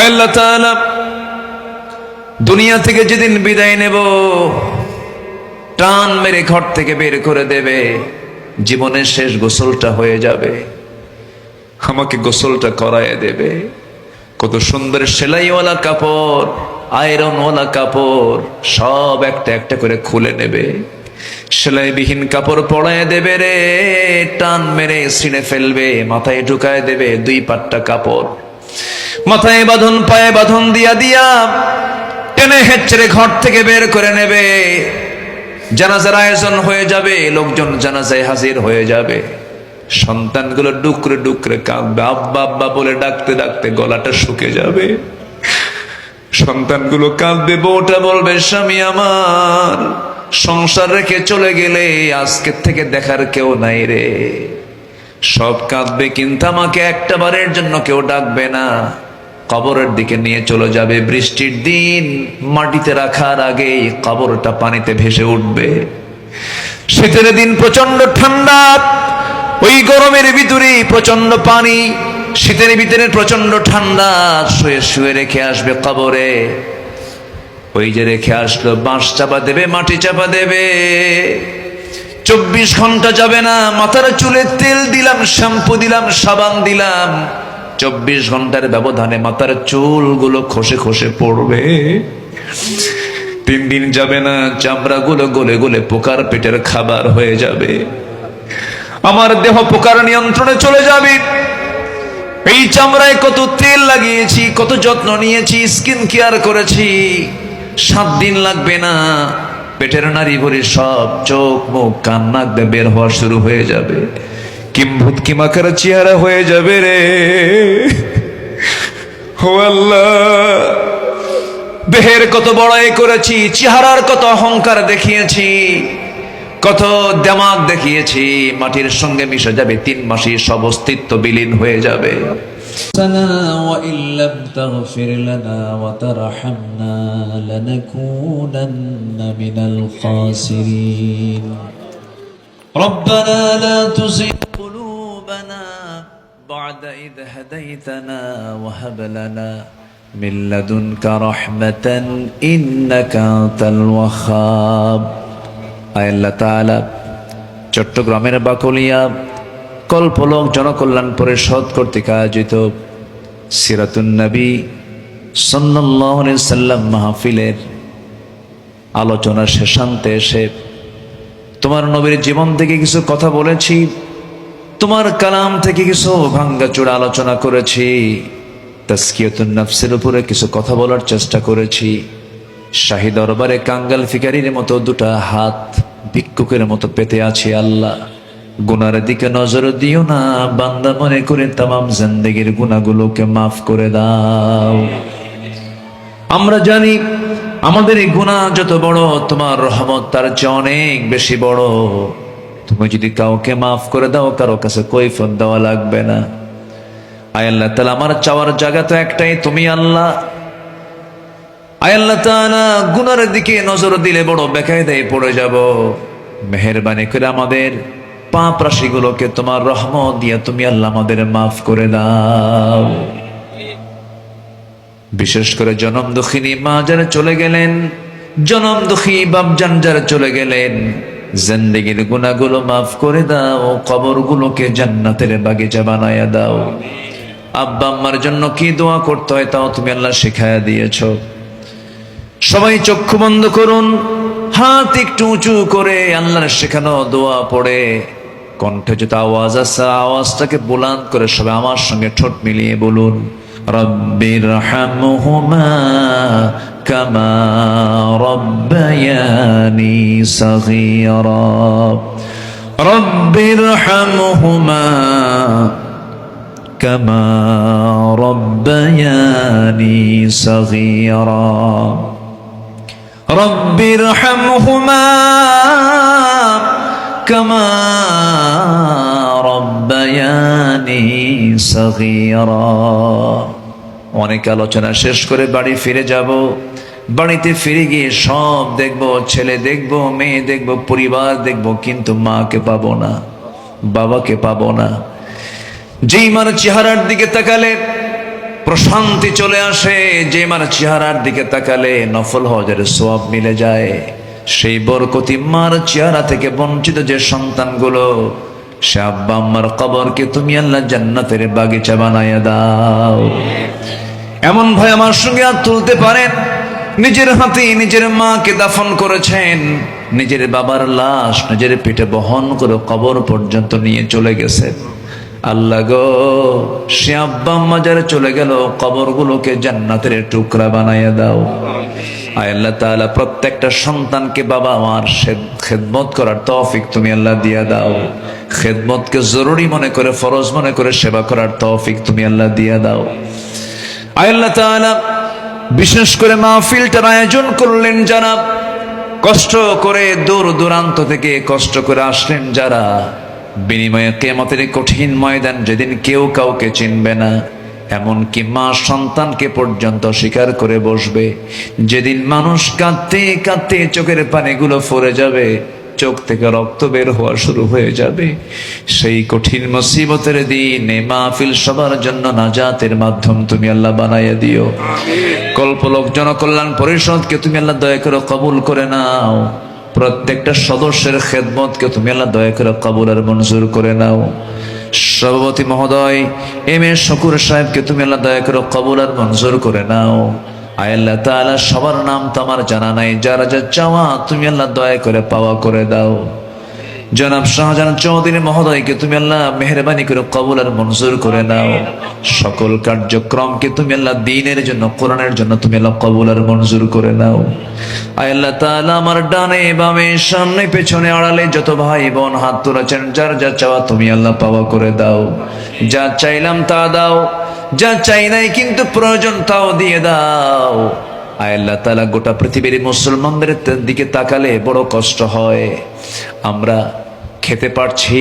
আল্লাহ তাআলা দুনিয়া থেকে যেদিন বিদায় নেব, টান মেরে ঘর থেকে বের করে দেবে, জীবনের শেষ গোসলটা হয়ে যাবে, আমাকে গোসলটা করায় দেবে। কত সুন্দর সেলাইওয়ালা কাপড়, আয়রনওয়ালা কাপড় সব একটা একটা করে খুলে নেবে, সেলাইবিহীন কাপড় পরায় দেবে রে, টান মেরে ছিঁড়ে ফেলবে, মাথায় ঢুকায় দেবে দুই পাট্টা কাপড়, মাথায় বাঁধন পায়ে বাঁধন দিয়া দিয়া টেনে হেঁচড়ে ঘর থেকে বের করে নেবে। জানাজার আয়োজন হয়ে যাবে, লোকজন জানাজায় হাজির হয়ে যাবে, সন্তানগুলো ডুকরে ডুকরে কাঁদবে, আব্বা আব্বা বলে ডাকতে ডাকতে গলাটা শুকে যাবে। সন্তানগুলো কাঁদবে, বউটা বলবে স্বামী আমার সংসার রেখে চলে গেলে আজকের থেকে দেখার কেউ নাই রে। সব কাঁদবে, কিন্তু আমাকে একটা বারের জন্য কেউ ডাকবে না। কবরের দিকে নিয়ে চলে যাবে, বৃষ্টির দিন মাটিতে রাখার আগেই কবরটা পানিতে ভেসে উঠবে। শীতের দিন প্রচন্ড ঠান্ডা, ওই গরমের ভিতরে প্রচন্ড পানি, শীতের ভিতরে প্রচন্ড ঠান্ডা, শুয়ে শুয়ে রেখে আসবে কবরে। ওই যে রেখে আসলো, বাঁশ চাপা দেবে, মাটি চাপা দেবে, 24 ঘন্টা যাবে না, মাথার চুলে তেল দিলাম, শ্যাম্পু দিলাম, সাবান দিলাম, 24 ঘন্টার ব্যবধানে মাথার চুলগুলো খসে খসে পড়বে। 3 দিন যাবে না, চামড়াগুলো গলে গলে পোকার পেটের খাবার হয়ে যাবে। আমার দেহ পোকার নিয়ন্ত্রণে চলে যাবে। এই চামড়ায় কত তেল লাগিয়েছি, কত যত্ন নিয়েছি, স্কিন কেয়ার করেছি, 7 দিন লাগবে না, পেটের নাড়ি ভরে সব চোখ মুখ কান নাক দিয়ে বের হওয়া শুরু হয়ে যাবে। কিম্ভূত কিমাকার চেহারা হয়ে যাবে রে। ও আল্লাহ, দেহের কত বড়াই করেছি, চেহারার কত অহংকার দেখিয়েছি, কত দেমাগ দেখিয়েছি, মাটির সঙ্গে মিশে যাবে, 3 মাসে সব অস্তিত্ব বিলীন হয়ে যাবে। وإن لم تغفر لنا وترحمنا لنكونن من الخاسرين ربنا لا تزغ قلوبنا بعد إذ هديتنا وهب لنا من لدنك رحمة إنك أنت الوهاب। আল্লাহ তাআলা চট্টগ্রামের বাকলিয়া কল্পলোক জনকল্যাণ পরিষদ কর্তৃক আয়োজিত সিরাতুন নবী সাল্লাল্লাহু আলাইহি সাল্লাম মাহফিলের আলোচনা শেষান্তে এসে তোমার নবীর জীবন থেকে কিছু কথা বলেছি, তোমার কালাম থেকে কিছু ভাঙ্গাচোরা আলোচনা করেছি, তাজকিয়াতুন নফসের উপরে কিছু কথা বলার চেষ্টা করেছি। শাহী দরবারে কাঙ্গাল ফিকারির মতো 2টা হাত ভিক্ষুকের মতো পেতে আছি। আল্লাহ, গুনার দিকে নজর দিও না, বান্দা মনে করে তামাম জিন্দেগির গুনাহগুলোকে মাফ করে দাও। আমরা জানি আমাদের এই গুনাহ যত বড়, তোমার রহমত তার চেয়ে অনেক বেশি বড়। তুমি যদি কাউকে মাফ করে দাও, কারো কাছে কৈফিয়ত দেওয়া লাগবে না। আয় আল্লাহ তাআলা, আমার চাওয়ার জায়গা তো একটাই, তুমি আল্লাহ। আয় আল্লাহ তাআলা, গুনার দিকে নজর দিলে বড় বেকায়দায় পড়ে যাব। মেহেরবানি করে আমাদের পাপ রাশিগুলোকে তোমার রহমত দিয়ে তুমি আল্লাহ আমাদের মাফ করে দাও। বিশেষ করে জনম দুঃখিনী মা যারা চলে গেলেন, জনম দুঃখী বাপজান যারা চলে গেলেন, জিন্দেগির গুনাহগুলো মাফ করে দাও, কবরগুলোকে জান্নাতের বাগিচা বানায়া দাও। আব্বা আম্মার জন্য কি দোয়া করতে হয় তাও তুমি আল্লাহ শিখায়া দিয়েছো। সবাই চক্ষু বন্ধ করুন, হাত একটু উঁচু করে আল্লাহর শেখানো দোয়া পড়ে, কণ্ঠে যত আওয়াজ আছে আওয়াজটাকে বুলান্দ করে সবাই আমার সঙ্গে ঠোঁট মিলিয়ে বলুন, রব্বিরহামহুমা কামা রব্বায়ানি সগীরা, রব্বিরহামহুমা কামা রব্বায়ানি সগীরা, রব্বিরহামহুমা কামা রব্বায়ানি সগীরা। অনেক আলোচনা শেষ করে বাড়ি ফিরে যাব। বাড়িতে ফিরে গিয়ে সব দেখব, ছেলে দেখব, মেয়ে দেখব, পরিবার দেখব, কিন্তু মাকে পাবো না, বাবাকে পাবো না। যেই মার চেহারার দিকে তাকালে প্রশান্তি চলে আসে, যে মার চেহারার দিকে তাকালে নফল হজের সওয়াব মিলে যায়। সেই বরকতি মার চেহারা থেকে বঞ্চিত যে সন্তানগুলো, সে আব্বা আম্মার কবরকে তুমি আল্লাহ জান্নাতের বাগিচা বানায়া দাও। এমন ভাই আমার সঙ্গে হাত তুলতে পারেন, নিজের হাতে নিজের মাকে দাফন করেছেন, নিজের বাবার লাশ নিজের পেটে বহন করে কবর পর্যন্ত নিয়ে চলে গেছেন। আল্লাহ গো, সে আব্বা আম্মা যারা চলে গেল, কবরগুলোকে জান্নাতের টুকরা বানাইয়া দাও। আয় আল্লাহ তাআলা, প্রত্যেকটা সন্তানকে বাবা আমার খেদমত করার তৌফিক তুমি আল্লাহ দিয়া দাও। খেদমতকে জরুরি মনে করে, ফরজ মনে করে সেবা করার তৌফিক তুমি আল্লাহ দিয়া দাও। আয় আল্লাহ তাআলা, বিশেষ করে মাহফিলটার আয়োজন করলেন যারা, কষ্ট করে দূর দূরান্ত থেকে কষ্ট করে আসলেন যারা, বিনিময়ে কিয়ামতের কঠিন ময়দান যেদিন কেউ কাউকে চিনবে না, এমনকি মা সন্তানকে পর্যন্ত স্বীকার করে বসবে, যেদিন মানুষ কাঁদতে কাঁদতে চোখের পানিগুলো ফুরে যাবে, চোখ থেকে রক্ত বের হওয়া শুরু হয়ে যাবে, সেই কঠিন মুসিবতের দিন এই মাহফিল সবার জন্য নাজাতের মাধ্যম তুমি আল্লাহ বানাইয়া দিও। কল্পলোক জনকল্যাণ পরিষদকে তুমি আল্লাহ দয়া করে কবুল করে নাও। প্রত্যেকটা সদস্যের খেদমতকে তুমি আল্লাহ দয়া করে কবুল আর মঞ্জুর করে নাও। সভাপতি মহোদয় এম এ শকুর সাহেবকে তুমি আল্লাহ দয়া করে কবুল আর মঞ্জুর করে নাও। আয় আল্লাহ তাআলা, সবার নাম তো আমার জানা নাই, যারা যা চাওয়া তুমি আল্লাহ দয়া করে পাওয়া করে দাও। জনাব শাহজাহান চৌধুরী মহোদয়কে তুমি আল্লাহ মেহরবানি করে কবুল আর মঞ্জুর করে নাও। সকল কার্যক্রমকে তুমি আল্লাহ দ্বীনের জন্য, কোরআনের জন্য তুমি আল্লাহ কবুল আর মঞ্জুর করে নাও। আয় আল্লাহ তাআলা, আমার ডানে বামে সামনে পেছনে আড়ালে যত ভাই বোন হাত তুলেছেন, যার যা চাওয়া তুমি আল্লাহ পাওয়া করে দাও। যা চাইলাম তা দাও, যা চাই নাই কিন্তু প্রয়োজন তাও দিয়ে দাও। আয় আল্লাহ তাআলা, গোটা পৃথিবীর মুসলমানদের দিকে তাকালে বড় কষ্ট হয়। আমরা খেতে পারছি,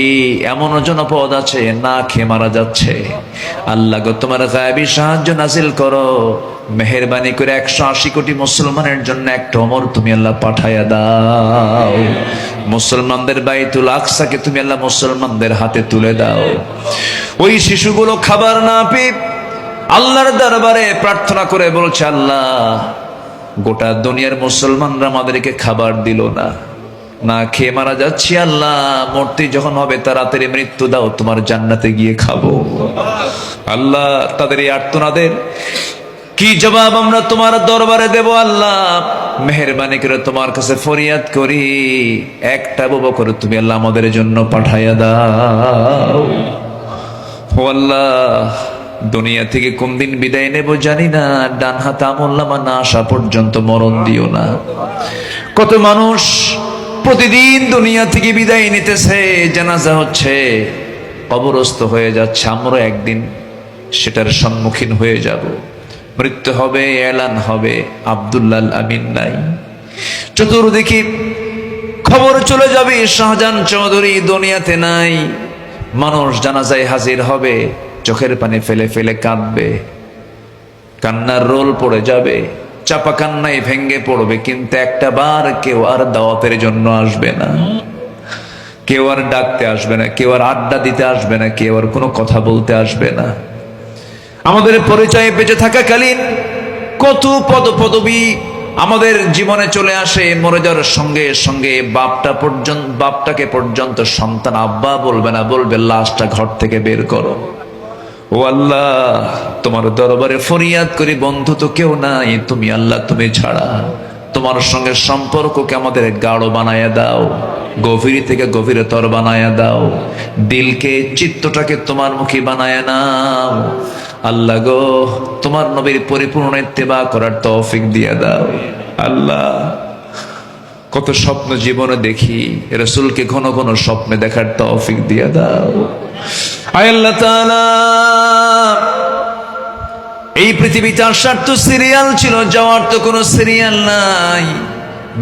এমনও জনপদ আছে না খেয়ে মারা যাচ্ছে। আল্লাহ গো, তোমার গায়েবী সাহায্য নাজিল করো, মেহেরবানি করে 180 কোটি মুসলমানের জন্য একটা ওমর তুমি আল্লাহ পাঠায়া দাও। মুসলমানদের বাইতুল আকসাকে তুমি আল্লাহ মুসলমানদের হাতে তুলে দাও। ওই শিশুগুলো খাবার না পেয়ে আল্লাহর দরবারে প্রার্থনা করে বলছে, আল্লাহ গোটা দুনিয়ার মুসলমানরা আমাদেরকে খাবার দিল না, না খেয়ে মারা যাচ্ছি, আল্লাহ মরতে যখন হবে তাড়াতাড়ি মৃত্যু দাও, তোমার জান্নাতে গিয়ে খাবো। আল্লাহ, তাদের এই আর্তনাদের কি জবাব আমরা তোমার দরবারে দেব? আল্লাহ মেহেরবানি করে তোমার কাছে ফরিয়াদ করি, একটা বাবা করে তুমি আল্লাহ আমাদের জন্য পাঠাইয়া দাও। ও আল্লাহ, দুনিয়া থেকে কোন দিন বিদায় নেব জানি না, ডান হাত আমলনামা না আসা পর্যন্ত মরণ দিও না। কত মানুষ প্রতিদিন দুনিয়া থেকে বিদায় নিতেছে, জানাজা হচ্ছে, কবরস্থ হয়ে যাচ্ছে। আমরা একদিন সেটার সম্মুখীন হয়ে যাব। মৃত্যু হবে, এলান হবে, আব্দুল্লাহ আমিন নাই, চতুর্দিকে খবর চলে যাবে শাহজাহান চৌধুরী দুনিয়াতে নাই। মানুষ জানাজায় হাজির হবে, চোখের পানি ফেলে ফেলে কাঁদবে, কান্নার রোল পড়ে যাবে, চাপা কান্নায় ভেঙ্গে পড়বে, কিন্তু একটা বার কেউ আর দাওয়াতের জন্য আসবে না, কেউ আর ডাকতে আসবে না, কেউ আর আড্ডা দিতে আসবে না, কেউ আর কোনো কথা বলতে আসবে না। আমাদের পরিচয়ে বেঁচে থাকাকালীন কত পদবী আমাদের জীবনে চলে আসে, মরে যাওয়ার সঙ্গে সঙ্গে বাপটাকে পর্যন্ত সন্তান আব্বা বলবে না, বলবে লাশটা ঘর থেকে বের করো। ও আল্লাহ, তোমার দরবারে ফরিয়াদ করি, বন্ধু তো কেউ নাই, তুমি আল্লাহ, তুমি ছাড়া। তোমার সঙ্গে সম্পর্ককে আমাদের গাঢ় বানায়া দাও, গভীর থেকে গভীরতর বানায়া দাও, দিলকে চিত্তটাকে তোমার মুখী বানায়া নাও। আল্লাহ গো, তোমার নবীর পরিপূর্ণ ইত্তেবা করার তৌফিক দিয়ে দাও। আল্লাহ, কত স্বপ্ন জীবনে দেখি, রাসূলকে ঘন ঘন স্বপ্নে দেখার তৌফিক দিয়ে দাও। আয় আল্লাহ তাআলা, এই পৃথিবীতে আসার তো সিরিয়াল ছিল, যাওয়ার তো কোনো সিরিয়াল নাই।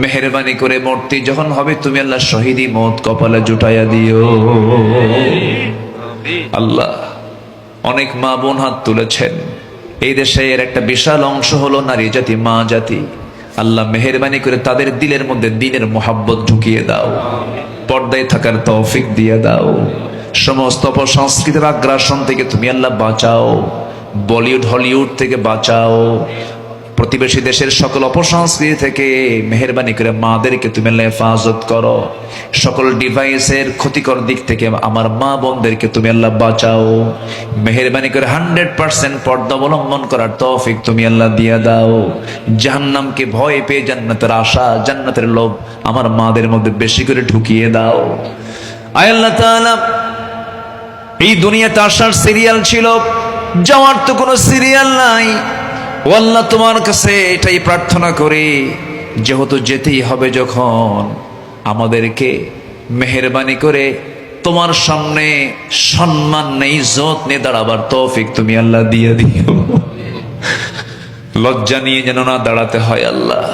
মেহেরবানি করে মরতে যখন হবে তুমি আল্লাহ শহীদি মত কপালে জুটাইয়া দিও। আল্লাহ, অনেক মা বোন হাত তুলেছেন, এই দেশের একটা বিশাল অংশ হলো নারী জাতি, মা জাতি। আল্লাহ মেহেরবানি করে তাদের দিলের মধ্যে দ্বীনের মোহাব্বত ঢুকিয়ে দাও, পর্দায় থাকার তৌফিক দিয়ে দাও, সমস্ত অপসংস্কৃতির আগ্রাসন থেকে তুমি আল্লাহ বাঁচাও। বলিউড হলিউড থেকে বাঁচাও, প্রতিবেশী দেশের সকল অপসংস্কৃতি থেকে মেহেরবানি করে মাদেরকে তুমি আল্লাহ হেফাজত করো, সকল ডিভাইসের ক্ষতিকর দিক থেকে আমার মা বোনদেরকে তুমি আল্লাহ বাঁচাও, মেহেরবানি করে 100% পর্দা অবলম্বন করার তৌফিক তুমি আল্লাহ দিয়ে দাও, জাহান্নামকে ভয় পেয়ে জান্নাতের আশা জান্নাতের লোভ আমার মাদের মধ্যে বেশি করে ঢুকিয়ে দাও। আয় আল্লাহ তাআলা, এই দুনিয়াতে আসার সিরিয়াল ছিল, যাওয়ার তো কোনো সিরিয়াল নাই। ও আল্লাহ, তোমার কাছে এটাই প্রার্থনা করি, যেহেতু যেতেই হবে যখন, আমাদেরকে মেহেরবানি করে তোমার সামনে সম্মান নেই ইজ্জত নিয়ে দাঁড়াবার তৌফিক তুমি আল্লাহ দিয়ে দিও। লজ্জা নিয়ে যেন না দাঁড়াতে হয় আল্লাহ।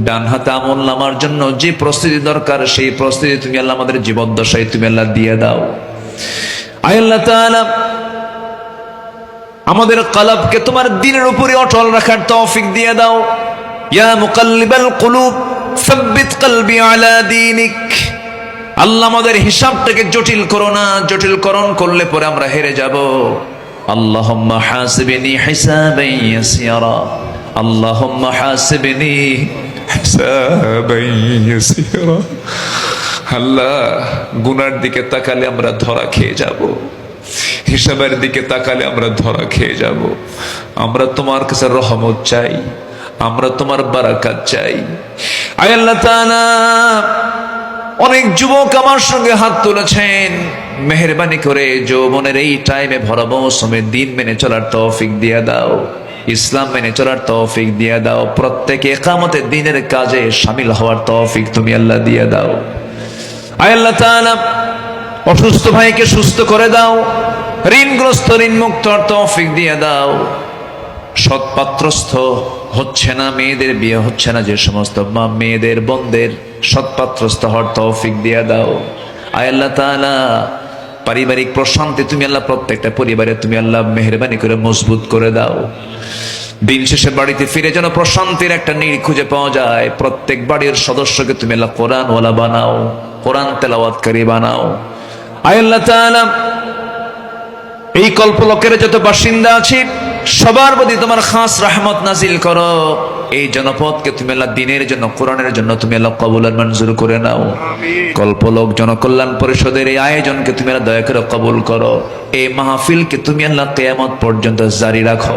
ডান হাতে আমল নামার জন্য যে প্রস্তুতি দরকার সেই প্রস্তুতি তুমি আল্লাহ আমাদের জীবদ্দশায় তুমি আল্লাহ দিয়ে দাও। আয় আল্লাহ তাআলা, আমাদের কলবকে তোমার দ্বীনের উপরে অটল রাখার তৌফিক দিয়ে দাও। ইয়া মুকাল্লিবাল কুলুব সাব্বিত কলবি আলা দীনিক। আল্লাহ, আমাদের হিসাবটাকে জটিল করো না, জটিলকরণ করলে পরে আমরা হেরে যাব। আল্লাহুম্মা হাসিবনি হিসাবান ইয়াসিরা, আল্লাহুম্মা হাসিবনি হিসাবান ইয়াসিরা। আল্লাহ, গুনার দিকে তাকালে আমরা ধরা খেয়ে যাব, হিসাবের দিকে তাকালে আমরা ধরা খেয়ে যাব। আমরা তোমার কাছে রহমত চাই, আমরা তোমার বারাকাত চাই। আয় আল্লাহ তাআলা, অনেক যুবক আমার সঙ্গে হাত তুলেছেন, মেহেরবানি করে যৌবনের এই টাইমে ভরা মৌসুমে দিন মেনে চলার তৌফিক দিয়ে দাও, ইসলাম মেনে চলার তৌফিক দিয়ে দাও। প্রত্যেকে ইকামতের দিনের কাজে শামিল হওয়ার তৌফিক তুমি আল্লাহ দিয়ে দাও। আয় আল্লাহ তাআলা, অসুস্থ ভাইকে সুস্থ করে দাও, ঋণগ্রস্ত ঋণ মুক্ত তৌফিক দিয়ে দাও। সৎপাত্রস্থ হচ্ছে না, মেয়েদের বিয়ে হচ্ছে না, যে সমস্ত মা মেয়েদের বোনদের সৎপাত্রস্থ হওয়ার তৌফিক দিয়ে দাও। আয় আল্লাহ তাআলা, পারিবারিক প্রশান্তি তুমি আল্লাহ প্রত্যেকটা পরিবারে তুমি আল্লাহ মেহেরবানি করে মজবুত করে দাও। দিন শেষে বাড়িতে ফিরে যেন প্রশান্তির একটা নীড় খুঁজে পাওয়া যায়। প্রত্যেক বাড়ির সদস্যকে তুমি আল্লাহ কোরআনওয়ালা বানাও, কোরআন তেলাওয়াতকারী বানাও। আয় আল্লাহ তাআলা, এই কল্পলকের যত বাসিন্দা আছে সবার প্রতি তোমার খাস রহমত নাজিল করো। এই জনপদকে তুমি আল্লাহ দিনের জন্য, কোরআনের জন্য তুমি আল্লাহ কবুল আর মঞ্জুর করে নাও। কল্পলোক জনকল্যাণ পরিষদের এই আয়োজনকে তুমি আল্লাহ দয়া করে কবুল করো। এই মাহফিলকে তুমি আল্লাহ কিয়ামত পর্যন্ত জারি রাখো।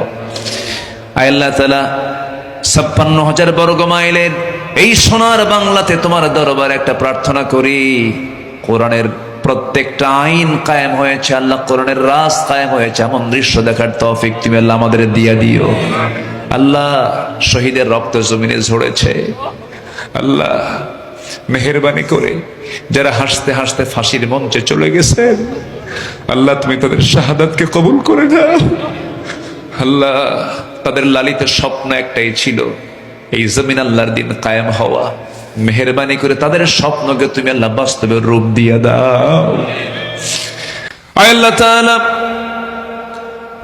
আয় আল্লাহ তাআলা, 56,000 বর্গ মাইলের এই সোনার বাংলাতে তোমার দরবারে একটা প্রার্থনা করি, কোরআনের প্রত্যেকটা আইন কায়েম হয়েছে আল্লাহ, কোরআনের রাজ কায়েম হয়েছে, এমন দৃশ্য দেখার তৌফিক তুমি আল্লাহ আমাদের দিয়ে দিও। আল্লাহ, শহীদের রক্ত জমিনে ঝরেছে, আল্লাহ মেহেরবানি করে যারা হাসতে হাসতে ফাঁসির মঞ্চে চলে গেছেন, আল্লাহ তুমি তাদের শাহাদাতকে কবুল করে নাও। আল্লাহ, তাদের লালিত স্বপ্ন একটাই ছিল, এই জমিন আল্লাহর দিন কায়েম হওয়া। মেহেরবানি করে তাদের স্বপ্নকে তুমি আল্লাহ বাস্তবে রূপ দিয়ে দাও। আয় আল্লাহ তাআলা,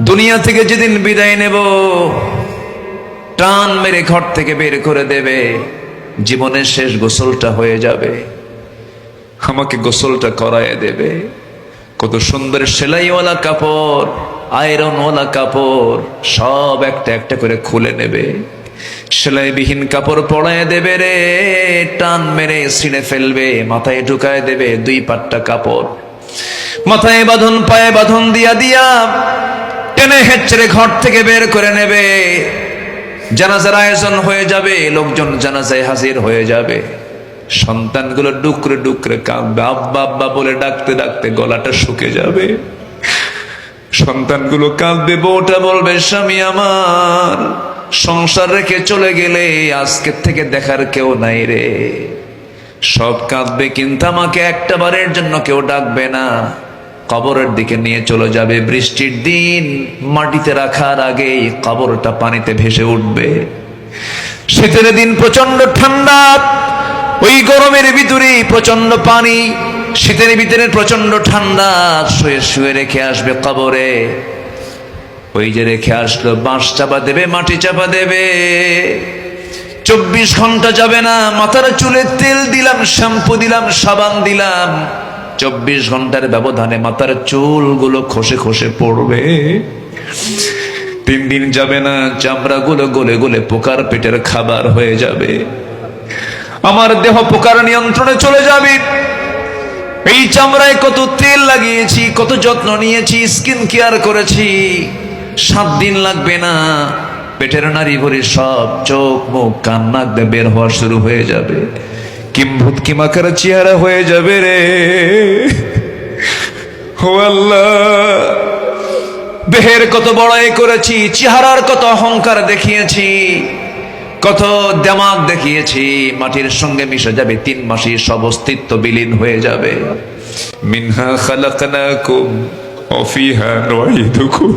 দুনিয়া থেকে যেদিন বিদায় নেব, টান মেরে ঘর থেকে বের করে দেবে, জীবনের শেষ গোসলটা হয়ে যাবে, আমাকে গোসলটা করায় দেবে। কত সুন্দর সেলাইওয়ালা কাপড়, আয়রনওয়ালা কাপড় সব একটা একটা করে খুলে নেবে, সেলাইবিহীন কাপড় পরায় দেবে রে, টান মেরে ছিঁড়ে ফেলবে, মাথায় ঢুকায় দেবে 2 পাট্টা কাপড়, মাথায় বাঁধন পায়ে বাঁধন দিয়া দিয়া টেনে হেঁচড়ে ঘর থেকে বের করে নেবে। জানাজার আয়োজন হয়ে যাবে, লোকজন জানাজায় হাজির হয়ে যাবে, সন্তানগুলো ডুকরে ডুকরে কাঁদবে, আব্বা আব্বা বলে ডাকতে ডাকতে গলাটা শুকে যাবে। সন্তানগুলো কাঁদবে, বউটা বলবে স্বামী আমার সংসার রেখে চলে গেলে আজকের থেকে দেখার কেউ নাই রে। সব কাঁদবে, কিন্তু আমাকে একটা বারের জন্য কেউ ডাকবে না। কবরের দিকে নিয়ে চলে যাবে, বৃষ্টির দিন মাটিতে রাখার আগেই কবরটা পানিতে ভেসে উঠবে। শীতের দিন প্রচন্ড ঠান্ডা, ওই গরমের ভিতরে প্রচন্ড পানি, শীতের ভিতরে প্রচন্ড ঠান্ডা, শুয়ে শুয়ে রেখে আসবে কবরে। ওই যে রেখে আসলো, বাঁশ চাপা দেবে, মাটি চাপা দেবে, 24 ঘন্টা যাবে না। মাথার চুলে তেল দিলাম, শ্যাম্পু দিলাম, সাবান দিলাম, 24 ঘন্টার ব্যবধানে মাথার চুলগুলো খসে খসে পড়বে। 3 দিন যাবে না, চামড়াগুলো গলে গলে পোকার পেটের খাবার হয়ে যাবে। আমার দেহ পোকার নিয়ন্ত্রণে চলে যাবে। এই চামড়ায় কত তেল লাগিয়েছি, কত যত্ন নিয়েছি, স্কিন কেয়ার করেছি। 7 দিন লাগবে না, পেটের নারী ভরি সব চোখ মুখ কান নাক দিয়ে বের হওয়া শুরু হয়ে যাবে। কিম্ভূত কিমাকার চেহারা হয়ে যাবে রে। ও আল্লাহ, দেহের কত বড়াই করেছি, চেহারার কত অহংকার দেখিয়েছি, কত দেমাগ দেখিয়েছি, মাটির সঙ্গে মিশে যাবে। 3 মাসে সব অস্তিত্ব বিলীন হয়ে যাবে। মিনহা খালাকনাকুম ওয়া ফিহা নুঈদুকুম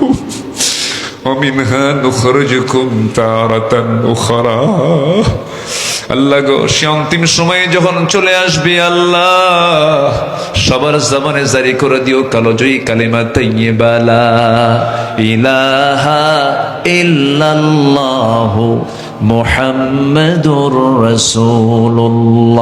ওয়া মিনহা নুখরিজুকুম তারাতান উখরা। আল্লাহ গো, সে অন্তিম সময়ে যখন চলে আসবে, আল্লাহ সবার জবানে জারি করে দিও কালোজয়ী কালিমা তাইয়্যিবা লা ইলাহা ইল্লাল্লাহু মুহাম্মাদুর রাসূলুল্লাহ।